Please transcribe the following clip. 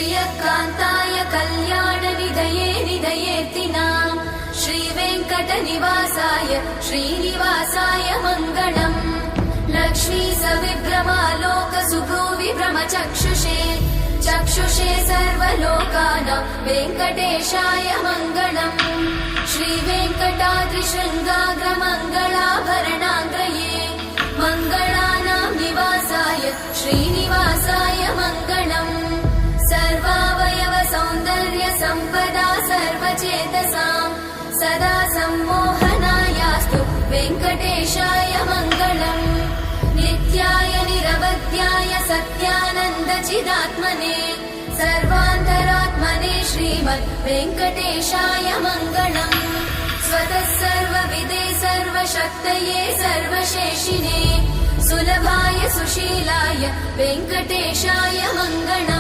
श्रियकान्ताय कल्याणनिधये निधयेऽर्तिनाम् श्रीवेङ्कटनिवासाय श्रीनिवासाय मङ्गलम् लक्ष्मी सविभ्रमालोकसुभ्रूविभ्रमचक्षुषे चक्षुषे सर्वलोकानां वेङ्कटेशाय मङ्गलम् श्रीवेङ्कटाद्रिशृङ्गाग्रमङ्गलाभरणाङ्गये मङ्गलानां निवासाय श्रीनिवासाय मङ्गलम् सर्वावयव सौन्दर्य सम्पदा सर्वचेतसां सदा सम्मोहनायास्तु वेङ्कटेशाय मङ्गलम् नित्याय निरवध्याय सत्यानन्दचिदात्मने सर्वान्तरात्मने श्रीमद् वेङ्कटेशाय मङ्गलम् स्वतः सर्वविदे सर्वशक्तये सर्वशेषिने सुलभाय सुशीलाय वेङ्कटेशाय मङ्गलम्।